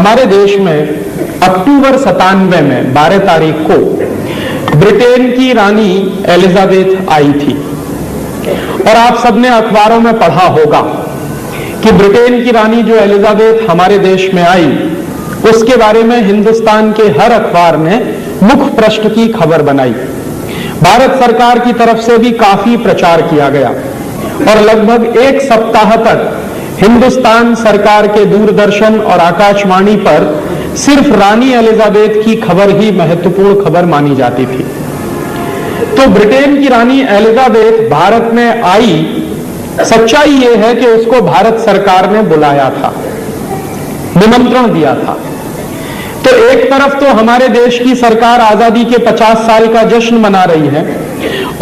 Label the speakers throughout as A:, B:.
A: हमारे देश में अक्टूबर 97 में 12 तारीख को ब्रिटेन की रानी एलिजाबेथ आई थी। और आप सबने अखबारों में पढ़ा होगा कि ब्रिटेन की रानी जो एलिजाबेथ हमारे देश में आई, उसके बारे में हिंदुस्तान के हर अखबार ने मुख्य पृष्ठ की खबर बनाई। भारत सरकार की तरफ से भी काफी प्रचार किया गया और लगभग एक सप्ताह तक हिंदुस्तान सरकार के दूरदर्शन और आकाशवाणी पर सिर्फ रानी एलिजाबेथ की खबर ही महत्वपूर्ण खबर मानी जाती थी। तो ब्रिटेन की रानी एलिजाबेथ भारत में आई, सच्चाई यह है कि उसको भारत सरकार ने बुलाया था, निमंत्रण दिया था। तो एक तरफ तो हमारे देश की सरकार आजादी के 50 साल का जश्न मना रही है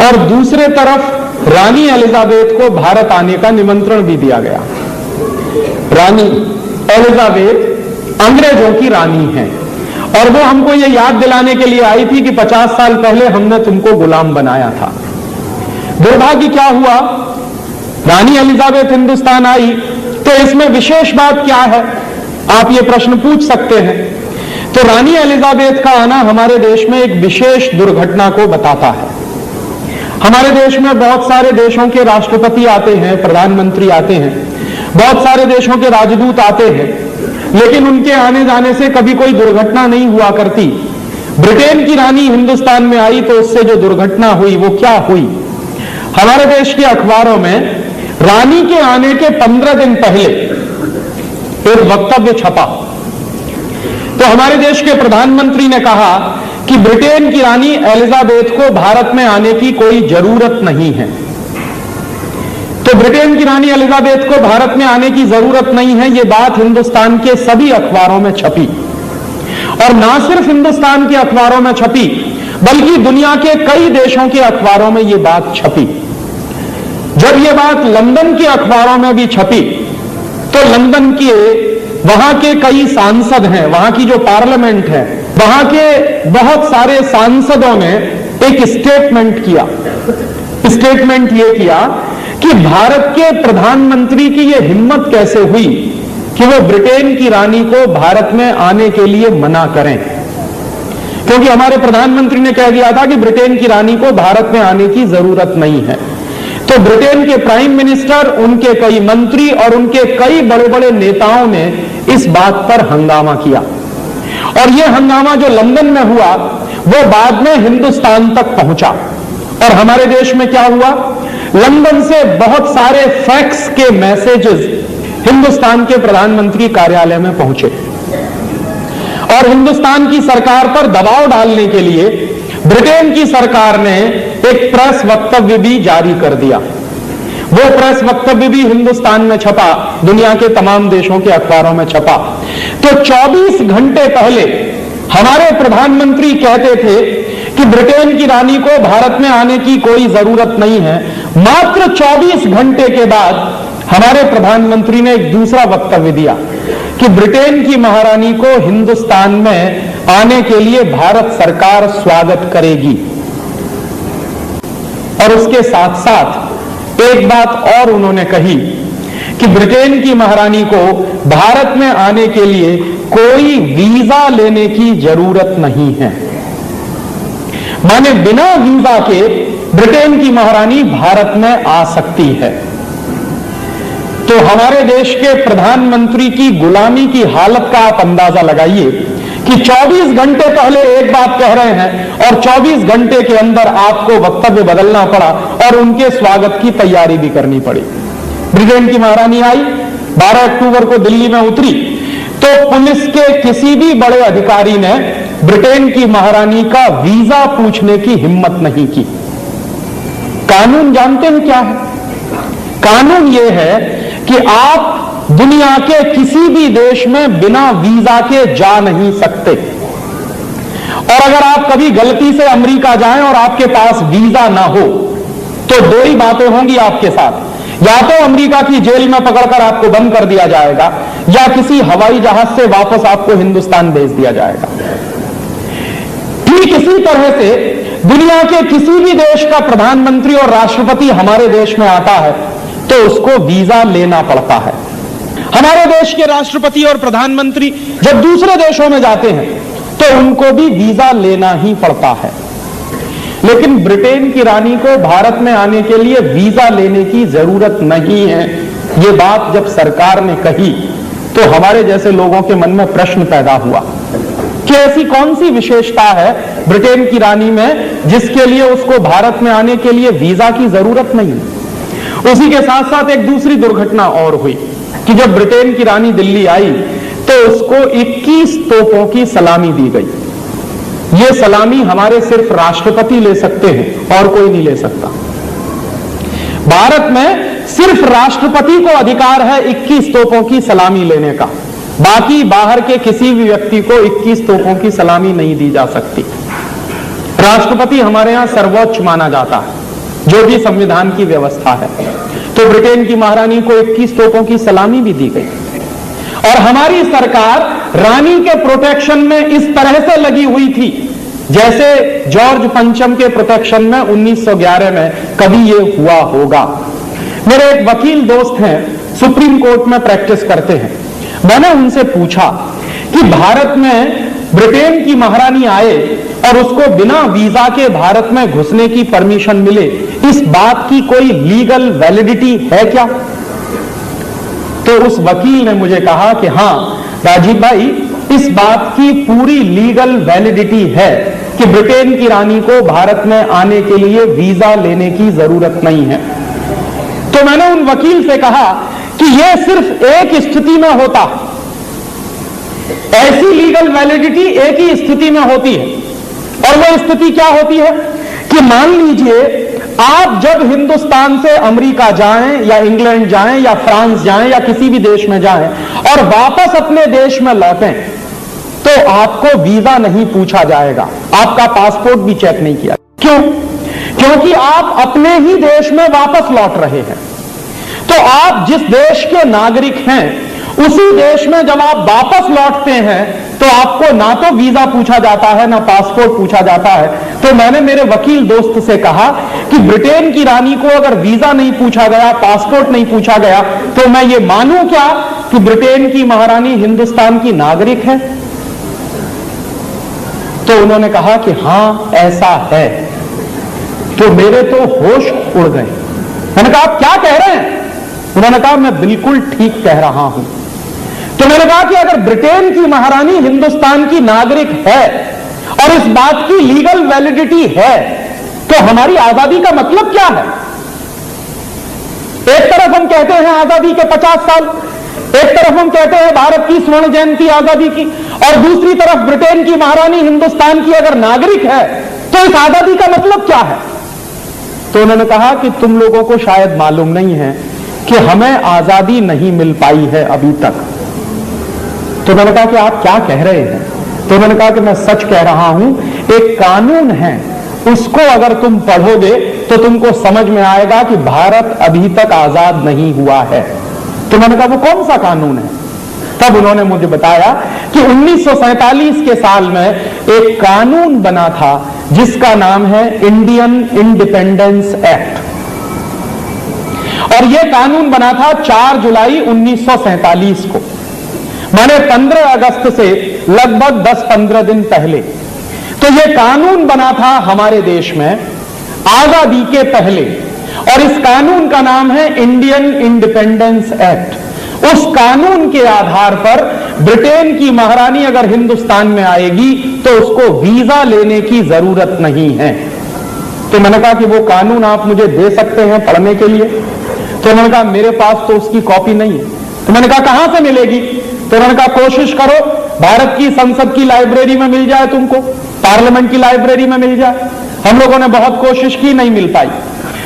A: और दूसरे तरफ रानी एलिजाबेथ को भारत आने का निमंत्रण भी दिया गया। रानी एलिजाबेथ अंग्रेजों की रानी है और वो हमको ये याद दिलाने के लिए आई थी कि 50 साल पहले हमने तुमको गुलाम बनाया था। दुर्भाग्य क्या हुआ, रानी एलिजाबेथ हिंदुस्तान आई तो इसमें विशेष बात क्या है, आप ये प्रश्न पूछ सकते हैं। तो रानी एलिजाबेथ का आना हमारे देश में एक विशेष दुर्घटना को बताता है। हमारे देश में बहुत सारे देशों के राष्ट्रपति आते हैं, प्रधानमंत्री आते हैं, बहुत सारे देशों के राजदूत आते हैं, लेकिन उनके आने जाने से कभी कोई दुर्घटना नहीं हुआ करती। ब्रिटेन की रानी हिंदुस्तान में आई तो उससे जो दुर्घटना हुई वो क्या हुई। हमारे देश के अखबारों में रानी के आने के 15 दिन पहले एक वक्तव्य छपा। तो हमारे देश के प्रधानमंत्री ने कहा कि ब्रिटेन की रानी एलिजाबेथ को भारत में आने की कोई जरूरत नहीं है। तो ब्रिटेन की रानी एलिजाबेथ को भारत में आने की जरूरत नहीं है, यह बात हिंदुस्तान के सभी अखबारों में छपी और ना सिर्फ हिंदुस्तान के अखबारों में छपी बल्कि दुनिया के कई देशों के अखबारों में यह बात छपी। जब यह बात लंदन के अखबारों में भी छपी तो लंदन के वहां के कई सांसद हैं, वहां की जो पार्लियामेंट है, वहां के बहुत सारे सांसदों ने एक स्टेटमेंट किया। स्टेटमेंट यह किया कि भारत के प्रधानमंत्री की यह हिम्मत कैसे हुई कि वो ब्रिटेन की रानी को भारत में आने के लिए मना करें, क्योंकि हमारे प्रधानमंत्री ने कह दिया था कि ब्रिटेन की रानी को भारत में आने की जरूरत नहीं है। तो ब्रिटेन के प्राइम मिनिस्टर, उनके कई मंत्री और उनके कई बड़े बड़े नेताओं ने इस बात पर हंगामा किया और यह हंगामा जो लंदन में हुआ वो बाद में हिंदुस्तान तक पहुंचा। और हमारे देश में क्या हुआ, लंदन से बहुत सारे फैक्स के मैसेजेस हिंदुस्तान के प्रधानमंत्री कार्यालय में पहुंचे और हिंदुस्तान की सरकार पर दबाव डालने के लिए ब्रिटेन की सरकार ने एक प्रेस वक्तव्य भी जारी कर दिया। वो प्रेस वक्तव्य भी हिंदुस्तान में छपा, दुनिया के तमाम देशों के अखबारों में छपा। तो 24 घंटे पहले हमारे प्रधानमंत्री कहते थे कि ब्रिटेन की रानी को भारत में आने की कोई जरूरत नहीं है। मात्र 24 घंटे के बाद हमारे प्रधानमंत्री ने एक दूसरा वक्तव्य दिया कि ब्रिटेन की महारानी को हिंदुस्तान में आने के लिए भारत सरकार स्वागत करेगी। और उसके साथ साथ एक बात और उन्होंने कही कि ब्रिटेन की महारानी को भारत में आने के लिए कोई वीजा लेने की जरूरत नहीं है, माने बिना वीजा के ब्रिटेन की महारानी भारत में आ सकती है। तो हमारे देश के प्रधानमंत्री की गुलामी की हालत का आप अंदाजा लगाइए कि 24 घंटे पहले एक बात कह रहे हैं और 24 घंटे के अंदर आपको वक्तव्य बदलना पड़ा और उनके स्वागत की तैयारी भी करनी पड़ी। ब्रिटेन की महारानी आई, 12 अक्टूबर को दिल्ली में उतरी तो पुलिस के किसी भी बड़े अधिकारी ने ब्रिटेन की महारानी का वीजा पूछने की हिम्मत नहीं की। कानून जानते हैं क्या है? कानून यह है कि आप दुनिया के किसी भी देश में बिना वीजा के जा नहीं सकते। और अगर आप कभी गलती से अमेरिका जाएं और आपके पास वीजा ना हो तो दो ही बातें होंगी आपके साथ, या तो अमेरिका की जेल में पकड़कर आपको बंद कर दिया जाएगा या किसी हवाई जहाज से वापस आपको हिंदुस्तान भेज दिया जाएगा। ठीक इसी तरह से दुनिया के किसी भी देश का प्रधानमंत्री और राष्ट्रपति हमारे देश में आता है तो उसको वीजा लेना पड़ता है। हमारे देश के राष्ट्रपति और प्रधानमंत्री जब दूसरे देशों में जाते हैं तो उनको भी वीजा लेना ही पड़ता है, लेकिन ब्रिटेन की रानी को भारत में आने के लिए वीजा लेने की जरूरत नहीं है। ये बात जब सरकार ने कही तो हमारे जैसे लोगों के मन में प्रश्न पैदा हुआ कि ऐसी कौन सी विशेषता है ब्रिटेन की रानी में जिसके लिए उसको भारत में आने के लिए वीजा की जरूरत नहीं। उसी के साथ साथ एक दूसरी दुर्घटना और हुई कि जब ब्रिटेन की रानी दिल्ली आई तो उसको 21 तोपों की सलामी दी गई। यह सलामी हमारे सिर्फ राष्ट्रपति ले सकते हैं और कोई नहीं ले सकता। भारत में सिर्फ राष्ट्रपति को अधिकार है 21 तोपों की सलामी लेने का, बाकी बाहर के किसी भी व्यक्ति को 21 तोपों की सलामी नहीं दी जा सकती। राष्ट्रपति हमारे यहां सर्वोच्च माना जाता है, जो भी संविधान की व्यवस्था है। तो ब्रिटेन की महारानी को 21 तोपों की सलामी भी दी गई और हमारी सरकार रानी के प्रोटेक्शन में इस तरह से लगी हुई थी जैसे जॉर्ज पंचम के प्रोटेक्शन में 1911 में कभी यह हुआ होगा। मेरे एक वकील दोस्त हैं, सुप्रीम कोर्ट में प्रैक्टिस करते हैं। मैंने उनसे पूछा कि भारत में ब्रिटेन की महारानी आए और उसको बिना वीजा के भारत में घुसने की परमिशन मिले, इस बात की कोई लीगल वैलिडिटी है क्या? तो उस वकील ने मुझे कहा कि हां राजीव भाई, इस बात की पूरी लीगल वैलिडिटी है कि ब्रिटेन की रानी को भारत में आने के लिए वीजा लेने की जरूरत नहीं है। तो मैंने उन वकील से कहा कि यह सिर्फ एक स्थिति में होता है, ऐसी लीगल वैलिडिटी एक ही स्थिति में होती है। और वह स्थिति क्या होती है कि मान लीजिए आप जब हिंदुस्तान से अमेरिका जाएं या इंग्लैंड जाएं या फ्रांस जाएं या किसी भी देश में जाएं और वापस अपने देश में लौटें तो आपको वीजा नहीं पूछा जाएगा, आपका पासपोर्ट भी चेक नहीं किया। क्यों? क्योंकि आप अपने ही देश में वापस लौट रहे हैं। तो आप जिस देश के नागरिक हैं उसी देश में जब आप वापस लौटते हैं तो आपको ना तो वीजा पूछा जाता है ना पासपोर्ट पूछा जाता है। तो मैंने मेरे वकील दोस्त से कहा कि ब्रिटेन की रानी को अगर वीजा नहीं पूछा गया, पासपोर्ट नहीं पूछा गया, तो मैं ये मानूं क्या कि ब्रिटेन की महारानी हिंदुस्तान की नागरिक है? तो उन्होंने कहा कि हां ऐसा है। तो मेरे तो होश उड़ गए। मैंने कहा आप क्या कह रहे हैं? उन्होंने कहा मैं बिल्कुल ठीक कह रहा हूं। तो मैंने कहा कि अगर ब्रिटेन की महारानी हिंदुस्तान की नागरिक है और इस बात की लीगल वैलिडिटी है तो हमारी आजादी का मतलब क्या है? एक तरफ हम कहते हैं आजादी के 50 साल, एक तरफ हम कहते हैं भारत की स्वर्ण जयंती आजादी की, और दूसरी तरफ ब्रिटेन की महारानी हिंदुस्तान की अगर नागरिक है तो इस आजादी का मतलब क्या है? तो उन्होंने कहा कि तुम लोगों को शायद मालूम नहीं है कि हमें आजादी नहीं मिल पाई है अभी तक। तो मैंने कहा कि आप क्या कह रहे हैं? तो उन्होंने कहा कि मैं सच कह रहा हूं, एक कानून है, उसको अगर तुम पढ़ोगे तो तुमको समझ में आएगा कि भारत अभी तक आजाद नहीं हुआ है। तो मैंने कहा वो कौन सा कानून है? तब उन्होंने मुझे बताया कि 1947 के साल में एक कानून बना था जिसका नाम है इंडियन इंडिपेंडेंस एक्ट, और यह कानून बना था 4 जुलाई 1947 को, माने 15 अगस्त से लगभग 10-15 दिन पहले। तो यह कानून बना था हमारे देश में आजादी के पहले, और इस कानून का नाम है इंडियन इंडिपेंडेंस एक्ट। उस कानून के आधार पर ब्रिटेन की महारानी अगर हिंदुस्तान में आएगी तो उसको वीजा लेने की जरूरत नहीं है। तो मैंने कहा कि वो कानून आप मुझे दे सकते हैं पढ़ने के लिए? तो उन्होंने कहा मेरे पास तो उसकी कॉपी नहीं है। तो मैंने कहा कहां से मिलेगी? तो उन्होंने कहा कोशिश करो भारत की संसद की लाइब्रेरी में मिल जाए, तुमको पार्लियामेंट की लाइब्रेरी में मिल जाए। हम लोगों ने बहुत कोशिश की, नहीं मिल पाई।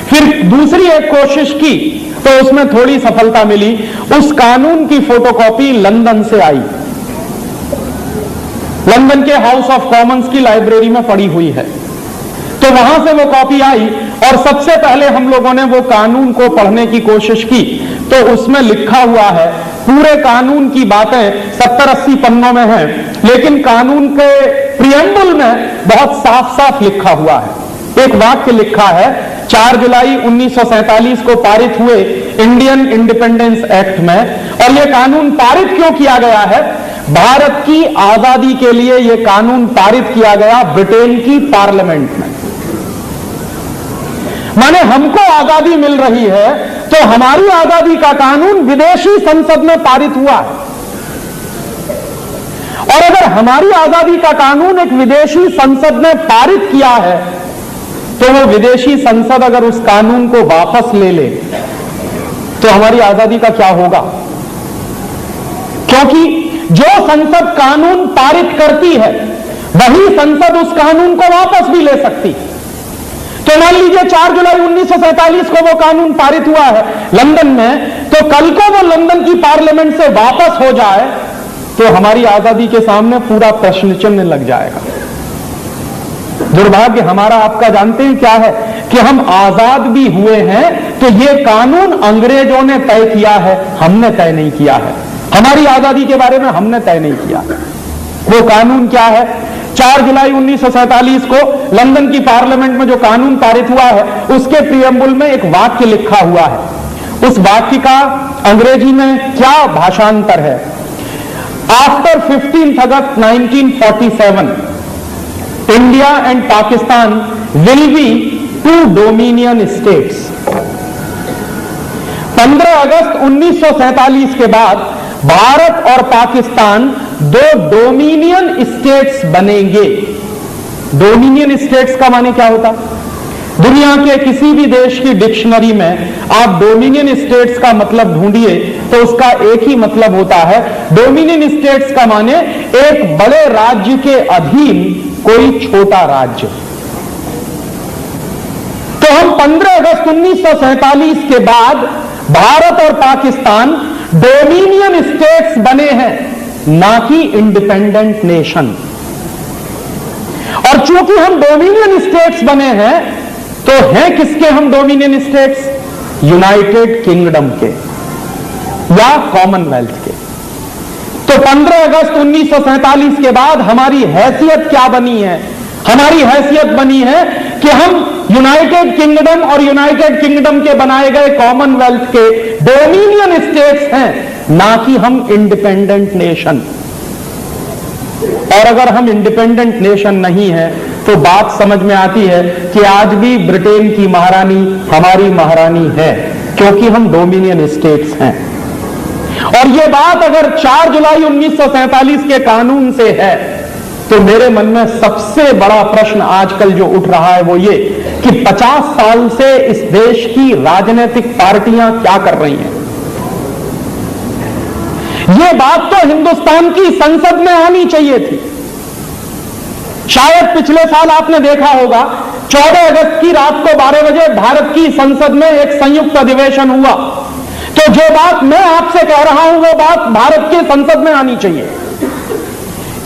A: फिर दूसरी एक कोशिश की तो उसमें थोड़ी सफलता मिली। उस कानून की फोटोकॉपी लंदन से आई, लंदन के हाउस ऑफ कॉमन्स की लाइब्रेरी में पड़ी हुई है। तो वहां से वो कॉपी आई और सबसे पहले हम लोगों ने वो कानून को पढ़ने की कोशिश की। तो उसमें लिखा हुआ है, पूरे कानून की बातें 70-80 पन्नों में हैं, लेकिन कानून के प्रियम्बल में बहुत साफ साफ लिखा हुआ है। एक वाक्य लिखा है, 4 जुलाई 1947 को पारित हुए इंडियन इंडिपेंडेंस एक्ट में, और यह कानून पारित क्यों किया गया है? भारत की आजादी के लिए यह कानून पारित किया गया ब्रिटेन की पार्लियामेंट में। माने हमको आजादी मिल रही है तो हमारी आजादी का कानून विदेशी संसद में पारित हुआ है, और अगर हमारी आजादी का कानून एक विदेशी संसद ने पारित किया है तो वो विदेशी संसद अगर उस कानून को वापस ले ले तो हमारी आजादी का क्या होगा? क्योंकि जो संसद कानून पारित करती है वही संसद उस कानून को वापस भी ले सकती। तो मान लीजिए 4 जुलाई 1947 को वो कानून पारित हुआ है लंदन में, तो कल को वो लंदन की पार्लियामेंट से वापस हो जाए तो हमारी आजादी के सामने पूरा प्रश्न चिन्ह लग जाएगा। दुर्भाग्य हमारा आपका जानते हैं क्या है कि हम आजाद भी हुए हैं तो ये कानून अंग्रेजों ने तय किया है, हमने तय नहीं किया है। हमारी आजादी के बारे में हमने तय नहीं किया। वो कानून क्या है? 4 जुलाई 1947 को लंदन की पार्लियामेंट में जो कानून पारित हुआ है उसके प्रियम्बुल में एक वाक्य लिखा हुआ है। उस वाक्य का अंग्रेजी में क्या भाषांतर है? After 15 August 1947 India and Pakistan will be 2 dominion states. 15 अगस्त 1947 के बाद भारत और पाकिस्तान 2 डोमिनियन स्टेट्स बनेंगे। डोमिनियन स्टेट्स का माने क्या होता? दुनिया के किसी भी देश की डिक्शनरी में आप डोमिनियन स्टेट्स का मतलब ढूंढिए तो उसका एक ही मतलब होता है। डोमिनियन स्टेट्स का माने एक बड़े राज्य के अधीन कोई छोटा राज्य। तो हम 15 अगस्त 1947 के बाद भारत और पाकिस्तान डोमिनियन स्टेट्स बने हैं, ना कि इंडिपेंडेंट नेशन। और चूंकि हम डोमिनियन स्टेट्स बने हैं तो हैं किसके हम डोमिनियन स्टेट्स? यूनाइटेड किंगडम के या कॉमनवेल्थ के। तो 15 अगस्त 1947 के बाद हमारी हैसियत क्या बनी है? हमारी हैसियत बनी है कि हम यूनाइटेड किंगडम और यूनाइटेड किंगडम के बनाए गए कॉमनवेल्थ के डोमिनियन स्टेट्स हैं, ना कि हम इंडिपेंडेंट नेशन। और अगर हम इंडिपेंडेंट नेशन नहीं है तो बात समझ में आती है कि आज भी ब्रिटेन की महारानी हमारी महारानी है, क्योंकि हम डोमिनियन स्टेट्स हैं। और यह बात अगर 4 जुलाई 1947 के कानून से है तो मेरे मन में सबसे बड़ा प्रश्न आजकल जो उठ रहा है वो ये कि 50 साल से इस देश की राजनीतिक पार्टियां क्या कर रही हैं। यह बात तो हिंदुस्तान की संसद में आनी चाहिए थी। शायद पिछले साल आपने देखा होगा 14 अगस्त की रात को 12 बजे भारत की संसद में एक संयुक्त अधिवेशन हुआ। तो जो बात मैं आपसे कह रहा हूं वो बात भारत की संसद में आनी चाहिए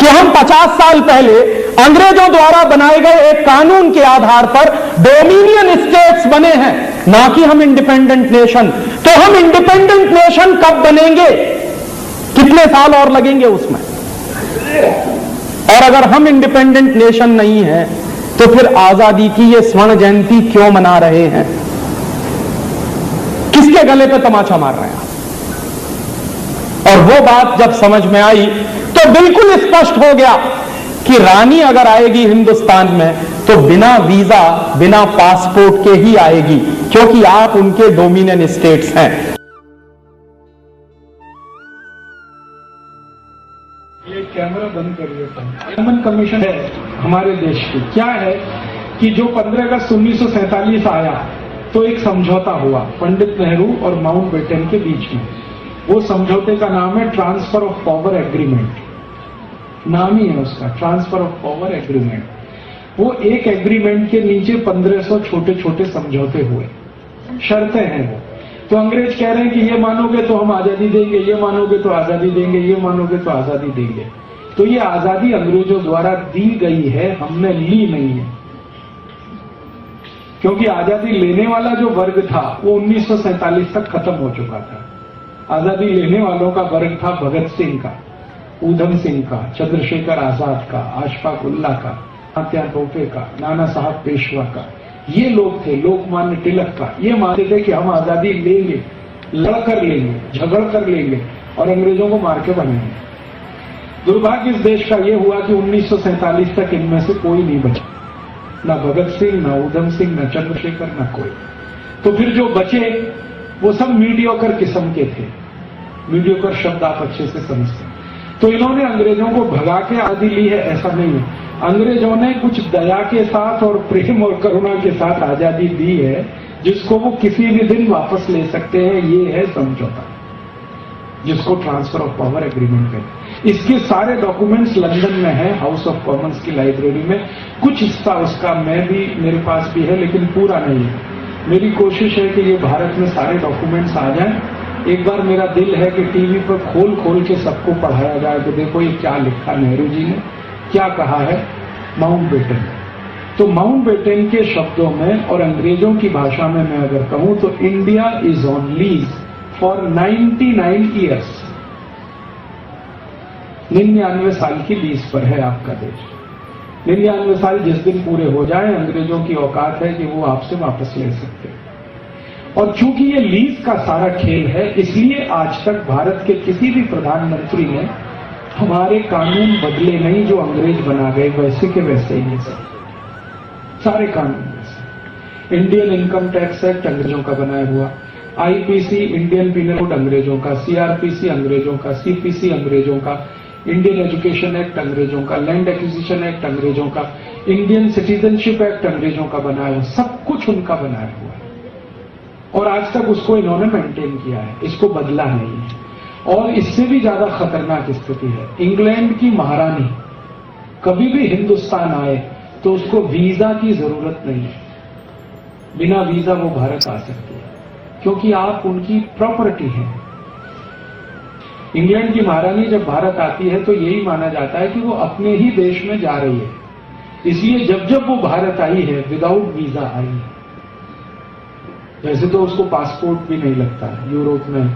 A: कि हम 50 साल पहले अंग्रेजों द्वारा बनाए गए एक कानून के आधार पर डोमिनियन स्टेट्स बने हैं, ना कि हम इंडिपेंडेंट नेशन। तो हम इंडिपेंडेंट नेशन कब बनेंगे? कितने साल और लगेंगे उसमें? और अगर हम इंडिपेंडेंट नेशन नहीं हैं तो फिर आजादी की ये स्वर्ण जयंती क्यों मना रहे हैं? किसके गले पे तमाचा मार रहे हैं? और वो बात जब समझ में आई तो बिल्कुल स्पष्ट हो गया कि रानी अगर आएगी हिंदुस्तान में तो बिना वीजा बिना पासपोर्ट के ही आएगी, क्योंकि आप उनके डोमिनियन स्टेट्स हैं।
B: ये कैमरा बंद करिए। कॉमन कमीशन है हमारे देश की, क्या है कि जो 15 अगस्त 1947 आया तो एक समझौता हुआ पंडित नेहरू और माउंटबेटन के बीच में। वो समझौते का नाम है ट्रांसफर ऑफ पावर एग्रीमेंट, नाम ही है उसका, ट्रांसफर ऑफ पावर एग्रीमेंट। वो एक एग्रीमेंट के नीचे 1500 छोटे छोटे समझौते हुए, शर्तें हैं वो। तो अंग्रेज कह रहे हैं कि ये मानोगे तो हम आजादी देंगे, ये मानोगे तो आजादी देंगे, ये मानोगे तो आजादी देंगे। तो ये आजादी अंग्रेजों द्वारा दी गई है, हमने ली नहीं है। क्योंकि आजादी लेने वाला जो वर्ग था वो 1947 तक खत्म हो चुका था। आजादी लेने वालों का वर्ग था भगत सिंह का, ऊधम सिंह का, चंद्रशेखर आजाद का, अशफाक उल्लाह का, तात्या टोपे का, नाना साहब पेशवा का। ये लोग थे, लोकमान्य तिलक का। ये मानते थे कि हम आजादी लेंगे, लड़ कर लेंगे, झगड़ कर लेंगे और अंग्रेजों को मार के बनाएंगे। दुर्भाग्य इस देश का यह हुआ कि 1947 तक इनमें से कोई नहीं बचा, ना भगत सिंह, ना ऊधम सिंह, ना चंद्रशेखर, ना कोई। तो फिर जो बचे वो सब मीडियोकर किस्म के थे। मीडियोकर शब्द आप अच्छे से समझते हैं। तो इन्होंने अंग्रेजों को भगा के आजादी ली है, ऐसा नहीं है। अंग्रेजों ने कुछ दया के साथ और प्रेम और करुणा के साथ आजादी दी है, जिसको वो किसी भी दिन वापस ले सकते हैं। ये है समझौता, जिसको ट्रांसफर ऑफ पावर एग्रीमेंट कहते हैं। इसके सारे डॉक्यूमेंट्स लंदन में हैं, हाउस ऑफ कॉमन्स की लाइब्रेरी में। कुछ हिस्सा उसका मेरे पास भी है, लेकिन पूरा नहीं है। मेरी कोशिश है कि ये भारत में सारे डॉक्यूमेंट्स आ जाएं। एक बार मेरा दिल है कि टीवी पर खोल खोल के सबको पढ़ाया जाए कि देखो ये क्या लिखा नेहरू जी ने, क्या कहा है माउंटबेटन। तो माउंटबेटन के शब्दों में और अंग्रेजों की भाषा में मैं अगर कहूं तो India is on lease for 99 years. 99 साल की लीज पर है आपका देश। 99 साल जिस दिन पूरे हो जाए, अंग्रेजों की औकात है कि वो आपसे वापस ले सकते हैं। और चूंकि ये लीज का सारा खेल है, इसलिए आज तक भारत के किसी भी प्रधानमंत्री ने हमारे कानून बदले नहीं, जो अंग्रेज बना गए वैसे के वैसे ही है। सारे कानून वैसे। इंडियन इनकम टैक्स एक्ट अंग्रेजों का बनाया हुआ, आईपीसी इंडियन पीनल कोड अंग्रेजों का, सीआरपीसी अंग्रेजों का, सीपीसी अंग्रेजों का, इंडियन एजुकेशन एक्ट अंग्रेजों का, लैंड एक्विजिशन एक्ट अंग्रेजों का, इंडियन सिटीजनशिप एक्ट अंग्रेजों का बनाया हुआ, सब कुछ उनका बनाया हुआ है। और आज तक उसको इन्होंने मेंटेन किया है, इसको बदला नहीं है। और इससे भी ज्यादा खतरनाक स्थिति है, इंग्लैंड की महारानी कभी भी हिंदुस्तान आए तो उसको वीजा की जरूरत नहीं है। बिना वीजा वो भारत आ सकती है, क्योंकि आप उनकी प्रॉपर्टी हैं। इंग्लैंड की महारानी जब भारत आती है तो यही माना जाता है कि वो अपने ही देश में जा रही है, इसलिए जब जब वो भारत आई है विदाउट वीजा आई है। वैसे तो उसको पासपोर्ट भी नहीं लगता, यूरोप में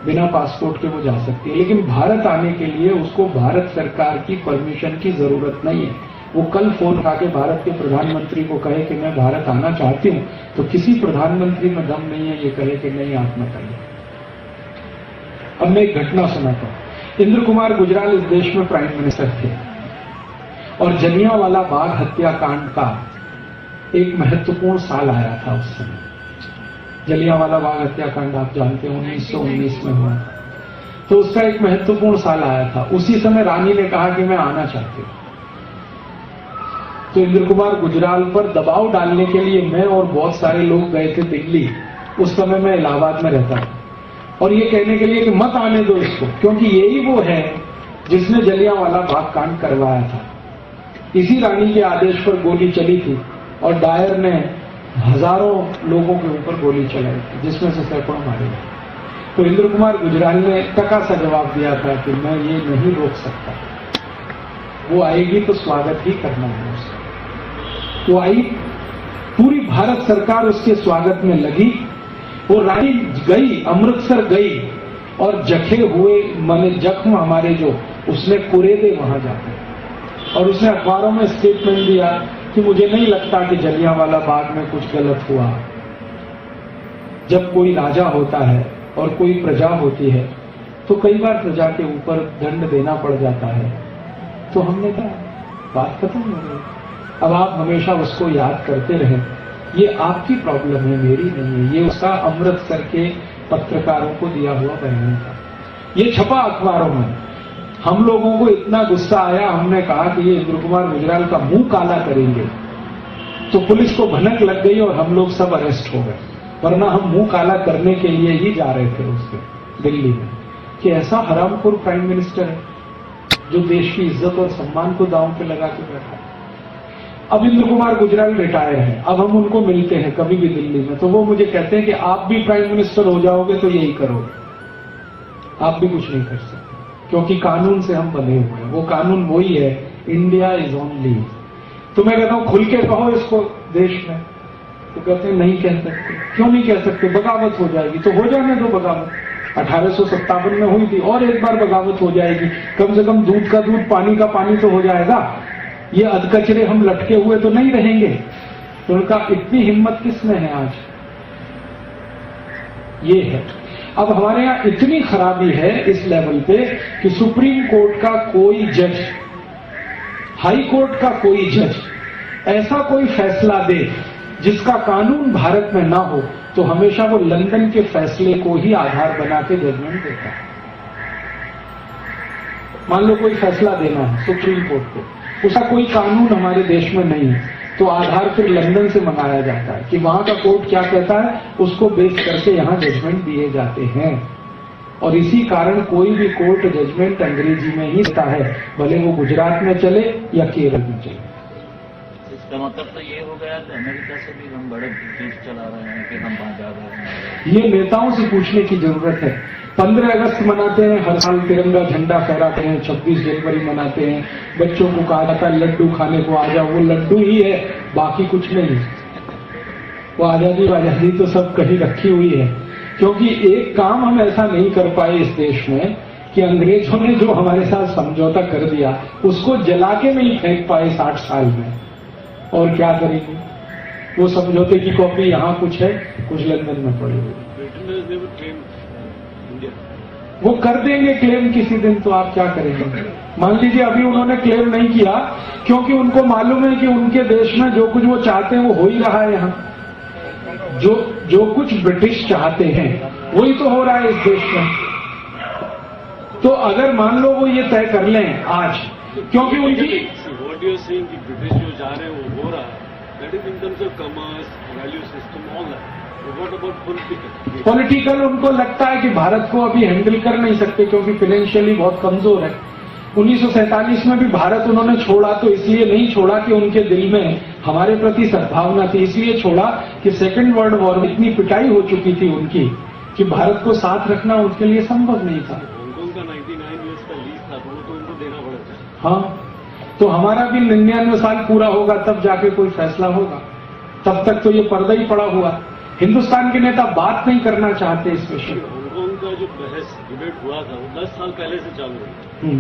B: बिना पासपोर्ट के वो जा सकती है, लेकिन भारत आने के लिए उसको भारत सरकार की परमिशन की जरूरत नहीं है। वो कल फोन उठा के भारत के प्रधानमंत्री को कहे कि मैं भारत आना चाहती हूं, तो किसी प्रधानमंत्री में दम नहीं है ये कहे कि नहीं आप मत आइए। अब मैं एक घटना सुनाता हूं। इंद्र कुमार गुजराल इस देश में प्राइम मिनिस्टर थे और जलियांवाला बाग हत्याकांड का एक महत्वपूर्ण साल आया था उस समय। जलियांवाला बाग हत्याकांड आप जानते हैं 1919 में हुआ, तो उसका एक महत्वपूर्ण साल आया था। उसी समय रानी ने कहा कि मैं आना चाहती हूं। तो इंद्र कुमार गुजराल पर दबाव डालने के लिए मैं और बहुत सारे लोग गए थे दिल्ली। उस समय मैं इलाहाबाद में रहता था, और ये कहने के लिए कि मत आने दो इसको, क्योंकि यही वो है जिसने जलियांवाला बाग कांड करवाया था। इसी रानी के आदेश पर गोली चली थी और डायर ने हजारों लोगों के ऊपर गोली चलाई थी, जिसमें से सैकड़ों मारे गए। तो इंद्र कुमार गुजराल ने टका सा जवाब दिया था कि मैं ये नहीं रोक सकता, वो आएगी तो स्वागत ही करना है उसका। वो आई, पूरी भारत सरकार उसके स्वागत में लगी। वो रानी गई, अमृतसर गई और जखे हुए माने जख्म हमारे जो उसने कुरेदे वहां जाते, और उसने अखबारों में स्टेटमेंट दिया कि मुझे नहीं लगता कि जलियांवाला बाग में कुछ गलत हुआ। जब कोई राजा होता है और कोई प्रजा होती है तो कई बार प्रजा के ऊपर दंड देना पड़ जाता है। तो हमने कहा बात खत्म हो गई। अब आप हमेशा उसको याद करते रहें, ये आपकी प्रॉब्लम है, मेरी नहीं है। ये उसका अमृतसर के पत्रकारों को दिया हुआ बयान था, ये छपा अखबारों में। हम लोगों को इतना गुस्सा आया, हमने कहा कि ये इंद्र कुमार गुजराल का मुंह काला करेंगे। तो पुलिस को भनक लग गई और हम लोग सब अरेस्ट हो गए, वरना हम मुंह काला करने के लिए ही जा रहे थे उसके दिल्ली में, कि ऐसा हरामखोर प्राइम मिनिस्टर है जो देश की इज्जत और सम्मान को दांव पे लगा के बैठा है। अब इंद्र कुमार गुजराल रिटायर है, अब हम उनको मिलते हैं कभी भी दिल्ली में, तो वो मुझे कहते हैं कि आप भी प्राइम मिनिस्टर हो जाओगे तो यही करोगे, आप भी कुछ नहीं कर सकते, क्योंकि कानून से हम बने हुए हैं। वो कानून वही है, इंडिया इज ऑन लीव। तो मैं कहता हूं खुल के कहो इसको देश में, तो कहते हैं नहीं कह सकते। क्यों नहीं कह सकते? बगावत हो जाएगी। तो हो जाने दो बगावत, 1857 में हुई थी और एक बार बगावत हो जाएगी। कम से कम दूध का दूध, पानी का पानी तो हो जाएगा। ये अधकचरे हम लटके हुए तो नहीं रहेंगे। तो उनका इतनी हिम्मत किसमें है आज? ये है। अब हमारे यहाँ इतनी खराबी है इस लेवल पे कि सुप्रीम कोर्ट का कोई जज, हाई कोर्ट का कोई जज ऐसा कोई फैसला दे जिसका कानून भारत में ना हो, तो हमेशा वो लंदन के फैसले को ही आधार बना के जजमेंट देता है। मान लो कोई फैसला देना है सुप्रीम कोर्ट को, उसका कोई कानून हमारे देश में नहीं है, तो आधार फिर लंदन से मंगाया जाता है कि वहां का कोर्ट क्या कहता है, उसको बेस करके यहां जजमेंट दिए जाते हैं। और इसी कारण कोई भी कोर्ट जजमेंट अंग्रेजी में ही देता है, भले वो गुजरात में चले या केरल में चले।
C: इसका मतलब तो ये हो गया कि अमेरिका से भी हम बड़े ब्रिटिश चला रहे हैं कि हम वहां जा रहे हैं।
B: ये नेताओं से पूछने की जरूरत है। 15 अगस्त मनाते हैं, हर साल तिरंगा झंडा फहराते हैं, 26 जनवरी मनाते हैं, बच्चों को कहा जाता है लड्डू खाने को आ जाओ, वो लड्डू ही है, बाकी कुछ नहीं। वो आजादी तो सब कहीं रखी हुई है, क्योंकि एक काम हम ऐसा नहीं कर पाए इस देश में कि अंग्रेजों ने जो हमारे साथ समझौता कर दिया उसको जला के नहीं फेंक पाए 60 साल में। और क्या करेंगे? वो समझौते की कॉपी यहां कुछ है, कुछ लंदन में पड़ी हुई। वो कर देंगे क्लेम किसी दिन, तो आप क्या करेंगे? मान लीजिए अभी उन्होंने क्लेम नहीं किया क्योंकि उनको मालूम है कि उनके देश में जो कुछ वो चाहते हैं वो हो ही रहा है। यहाँ जो कुछ ब्रिटिश चाहते हैं वही तो हो रहा है इस देश में। तो अगर मान लो वो ये तय कर लें आज, क्योंकि उनकी
D: what you are saying कि ब्रिटिश जो जा रहे हैं वो हो रहा है, that is in terms of commerce, value system, all that. But what about political?
B: Political उनको लगता है कि भारत को अभी हैंडल कर नहीं सकते क्योंकि फाइनेंशियली बहुत कमजोर है। 1947 में भी भारत उन्होंने छोड़ा तो इसलिए नहीं छोड़ा कि उनके दिल में हमारे प्रति सद्भावना थी, इसलिए छोड़ा कि सेकेंड वर्ल्ड वॉर में इतनी पिटाई हो चुकी थी उनकी कि भारत को साथ रखना उनके लिए संभव नहीं था।
D: हांगकांग का 99 ईयर्स का लीज था, तो वो तो उनको देना पड़ता है।
B: हाँ, तो हमारा भी 99 साल पूरा होगा तब जाके कोई फैसला होगा, तब तक तो ये पर्दा ही पड़ा हुआ। हिंदुस्तान के नेता बात नहीं करना चाहते इस विषय में।
D: हांगकांग का जो बहस डिबेट हुआ था वो 10 साल पहले से चालू है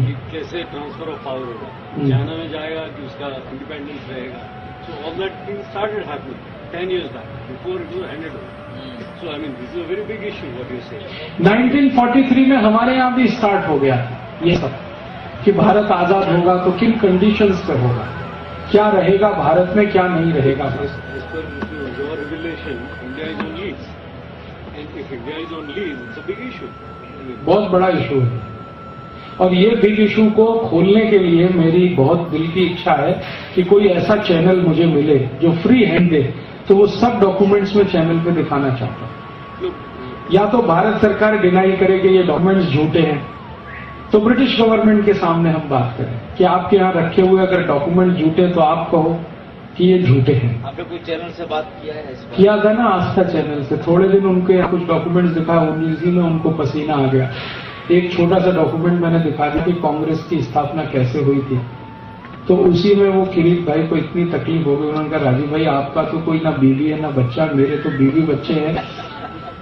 D: कि कैसे ट्रांसफर ऑफ पावर होगा, चाइना में जाएगा कि उसका इंडिपेंडेंस रहेगा। So all that thing started happening 10 years back before it was handed over. So I mean this is a very big issue what you say. 1943 में हमारे यहाँ भी स्टार्ट हो गया ये सब कि भारत आजाद होगा तो किन कंडीशंस पे होगा, क्या रहेगा भारत में, क्या नहीं रहेगा। As per your revelation, India is on lease, and if India is on lease, it's a big issue.
B: बहुत बड़ा इशू है और ये बिग इशू को खोलने के लिए मेरी बहुत दिल की इच्छा है कि कोई ऐसा चैनल मुझे मिले जो फ्री हैंड दे, तो वो सब डॉक्यूमेंट्स में चैनल पे दिखाना चाहता हूं। या तो भारत सरकार डिनाई करे कि ये डॉक्यूमेंट्स झूठे हैं, तो ब्रिटिश गवर्नमेंट के सामने हम बात करें कि आपके यहाँ रखे हुए अगर डॉक्यूमेंट झूठे तो आप कहो कि ये झूठे हैं।
C: आपने कोई चैनल से बात किया है इस बार?
B: किया था ना आस्था चैनल से, थोड़े दिन उनके यहाँ कुछ डॉक्यूमेंट्स दिखा, उसी में उनको पसीना आ गया। एक छोटा सा डॉक्यूमेंट मैंने दिखा दिया कि कांग्रेस की स्थापना कैसे हुई थी, तो उसी में वो किरीट भाई को इतनी तकलीफ हो गई। उन्होंने कहा राजीव भाई आपका तो कोई ना बीवी है ना बच्चा, मेरे तो बीवी बच्चे हैं,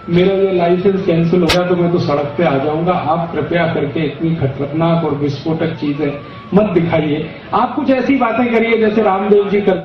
B: मेरा ये लाइसेंस कैंसिल हो गया तो मैं तो सड़क पे आ जाऊंगा। आप कृपया करके इतनी खतरनाक और विस्फोटक चीजें मत दिखाइए, आप कुछ ऐसी बातें करिए जैसे रामदेव जी करते